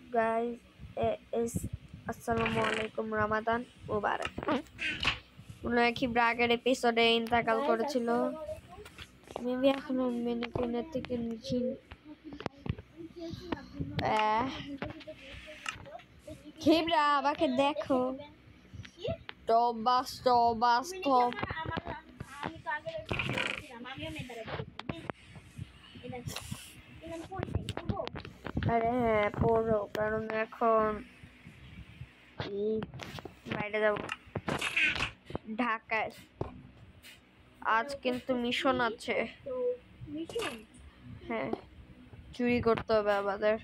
guys, Assalamualaikum Ramadan Mubarak. উনার কি ব্রাগের এপিসোডে ইন্তাকাল করেছিল। মেবি এখন মেনে কোনে থেকে নিচে খেবরা আমাকে দেখো টবাস আরে হ্যাঁ পড়ো, কারণ এখন বাইরে যাব ঢাকায়। আজ কিন্তু মিশন আছে। হ্যাঁ, চুরি করতে হবে আমাদের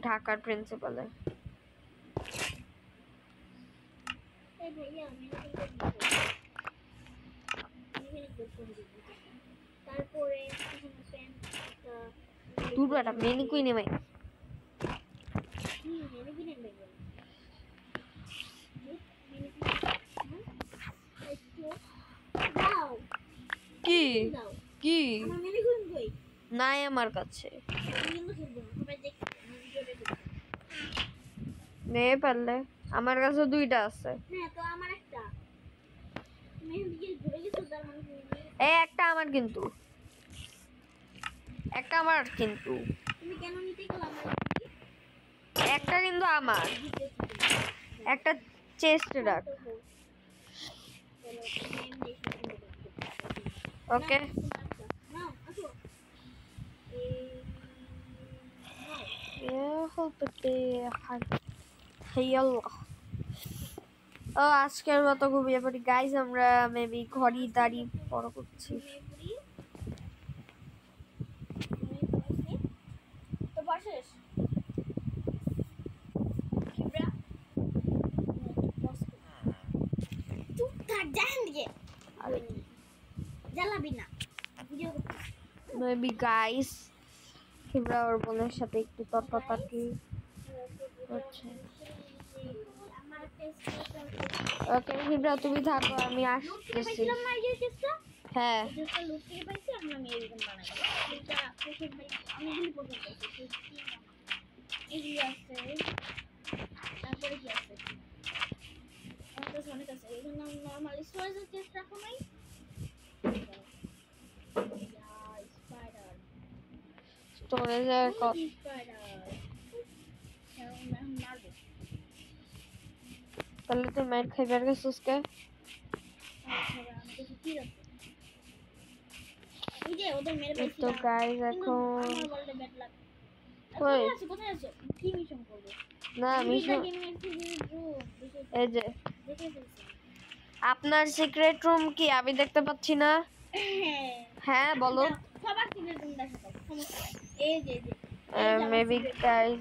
ঢাকার প্রিন্সিপালের। তারপরে দুটোটা মেনি কুইনে ভাই কি কি নাই আমার কাছে নে পারলে। আমার কাছে দুইটা আছে। একটা আমার কিন্তু একটা কিন্তু আমার একটা চেস্ট রাখ। ওকে ও আজকের মতো ঘুমিয়ে পড়ি গাইজ। আমরা মেবি ঘড়ি দাঁড়িয়ে বড় করছি। মেবি গাইস কিবরা ওর বোনের সাথে একটু তর্কাতর্কি করছে। ওকে কিবরা তুমি থাকো, আমি আসতেছি। হ্যাঁ স্টোরেজের তাহলে তুই মাইর খাইবার গেছিস কে? তো গাইস এখন না মিশন এই যে আপনার সিক্রেট রুম কি আমি দেখতে পাচ্ছি না? হ্যাঁ বলো। মেবি গাইস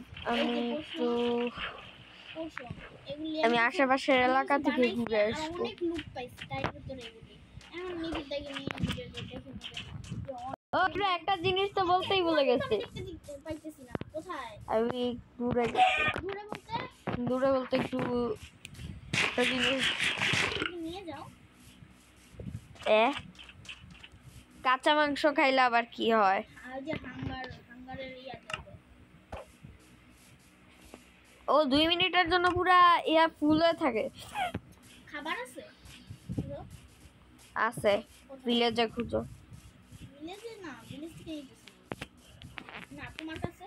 আমি আশেপাশের এলাকা থেকে ঘুরে আসবো। একটা জিনিস তো বলতেই ভুলে গেছি, আমি দূরে বলতে একটু একটা জিনিস কাঁচা মাংস খাইলে আবার কি হয়? ও 2 মিনিটের জন্য পুরা ইয়া ফুল হয়ে থাকে। খাবার আছে আছে ভিলেজে খুঁজো। ভিলেজে না, ভিলেজ থেকে না তোমার কাছে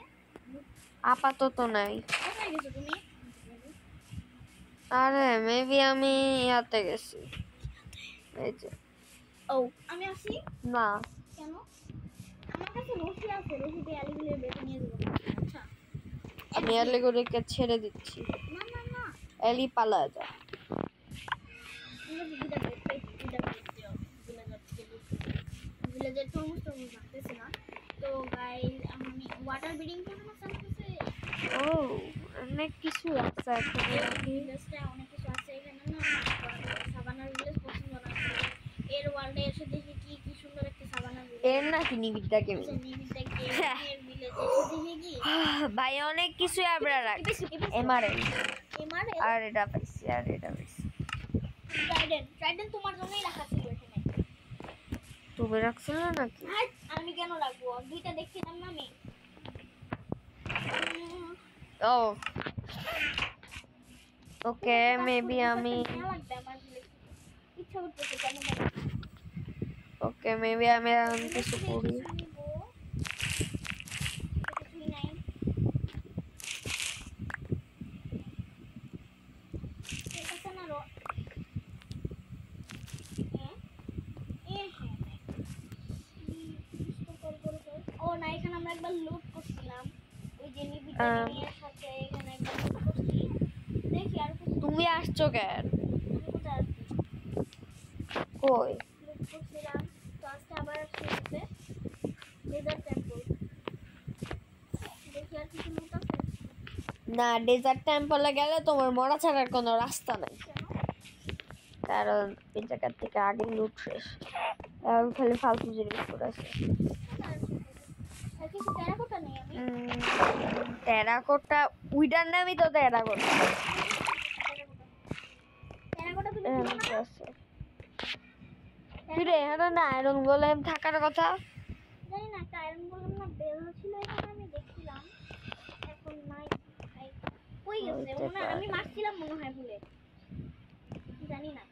আপাতত নাই। কোথায় গেছো তুমি? আরে মেবি আমি ইয়াতে গেছি। এই যে ও আমি আসি না কেন? আমার কাছে রশি আছে, রশিতে আলিগুলো বেঁধে নিয়ে যাব। আচ্ছা আমি আলিগুলোকে ছেড়ে দিচ্ছি। না না না এলি পালা যা। ভিলেজের সমস্ত ভাবতেছি না তো গাইস। আমি ওয়াটার ব্রিডিং করব না চাইতেছি। ও অনেক কিছু আছে এখানে, ভিলেজটা অনেক কিছু আছে এখানে না। সাবানার ভিলেজ পছন্দ না, এর ওয়ার্ল্ডে এসে দেখি কি কি সুন্দর একটা সাবানার ভিলেজ। এর না কি নিবিদ্যা কে নিবিদ্যা কে এর ভিলেজ এসে দেখি কি ভাই অনেক কিছু আমরা রাখি। এমআরএল আর এটা পাইছি আর এটা পাইছি। ট্রাইডেন্ট তোমার জন্যই রাখা ছিল এখানে। তুমি রাখছো না নাকি? আমি কেন রাখবো? দুইটা দেখছিলাম না আমি। ও ওকে, মেবি আমি ইচ্ছা করতেছে কেন? ওকে, মেবি আমি এখন কিছু করি। কিছুই নাই। এটা না রো ও না, এখানে আমরা একবার লুট করছিলাম ওই যে নিবিতার সাথে, এখানে একবার লুট করছি। দেখি আর তুমি আসছো কেন? আমি কোথায় আসছি? কই লুট করছিলাম তো আজকে আবার আসছি ডেজার্ট টেম্পল। দেখি আর কিছু লুট আছে। না, ডেজার্ট টেম্পলে গেলে তোমার মরা ছাড়ার কোনো রাস্তা নাই, কারণ এই জায়গা থেকে আগে লুট শেষ। এখন খালি ফালতু জিনিস পড়েছে। কিছু টেরাকোটা নেই আমি। টেরাকোটা উইডার নামই তো টেরাকোটা। টেরাকোটা তুমি আছে কিরে? এখানে না আয়রন গোলেম থাকার কথা। জানি না, একটা আয়রন গোলেম না বেল ছিল এখানে, আমি দেখছিলাম। এখন নাই। কই গেছে? আমি মারছিলাম মনে হয় ভুলে, জানি না।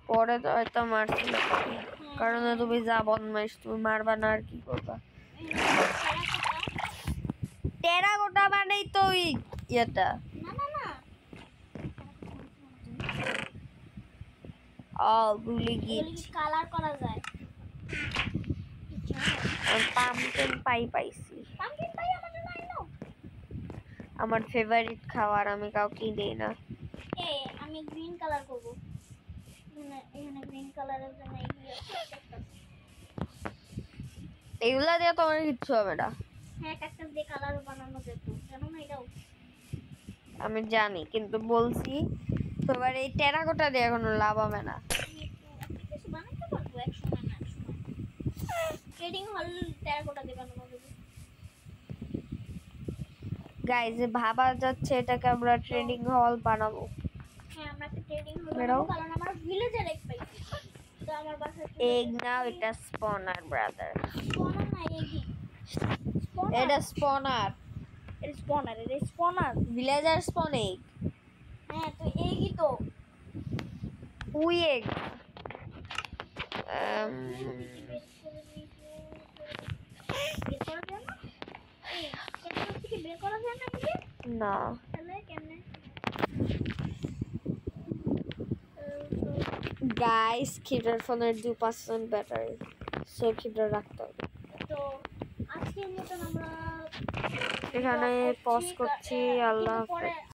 পরে তো হয়তো মারছিল, কারণ তুমি যা বদমাইশ, তুমি মারবা না আর কি করবা? টেরাকোটা মানেই তো ইয়েটা। না না না, ভুলে গিয়েছি। কালার করা যায়। পামকিন পাই পাইছি। পামকিন পাই আমার জন্য আইনো। আমার ফেভারিট খাবার, আমি কাউকে দেই না। আমি গ্রিন কালার করব। এখানে গ্রিন কালারের জন্য এগুলা দিয়ে তোমার কিচ্ছু হবে না। হ্যাঁ, ক্যাকটাস দিয়ে কালার বানানো যেত, জানো না এটাও? আমি জানি, কিন্তু বলছি তো এবার এই টেরাকোটা দিয়ে কোনো লাভ হবে না। কিছু বানাতে পারবো এক সময় না এক সময়। ট্রেডিং হল টেরাকোটা দিয়ে বানানো যাবে। গাইজ, ভাবা যাচ্ছে এটাকে আমরা ট্রেডিং হল বানাবো। হ্যাঁ, আমরা একটা ট্রেডিং হল বানাবো, কারণ আমরা ভিলেজের এক পাইছি। তো আমার বাসায় এগ নাও, এটা স্পনার ব্রাদার। স্পনার না, এগই। এটা স্পনার। এটা স্পনার, এটা স্পনার। ভিলেজার স্পন এগ। হ্যাঁ, তো এগই তো। We egg. না, গাইস, কিডার ফোনের 2% ব্যাটারি, সো কিডার রাখতে হবে। তো আজকের মতন আমরা এখানে পজ করছি। আল্লাহ হাফেজ।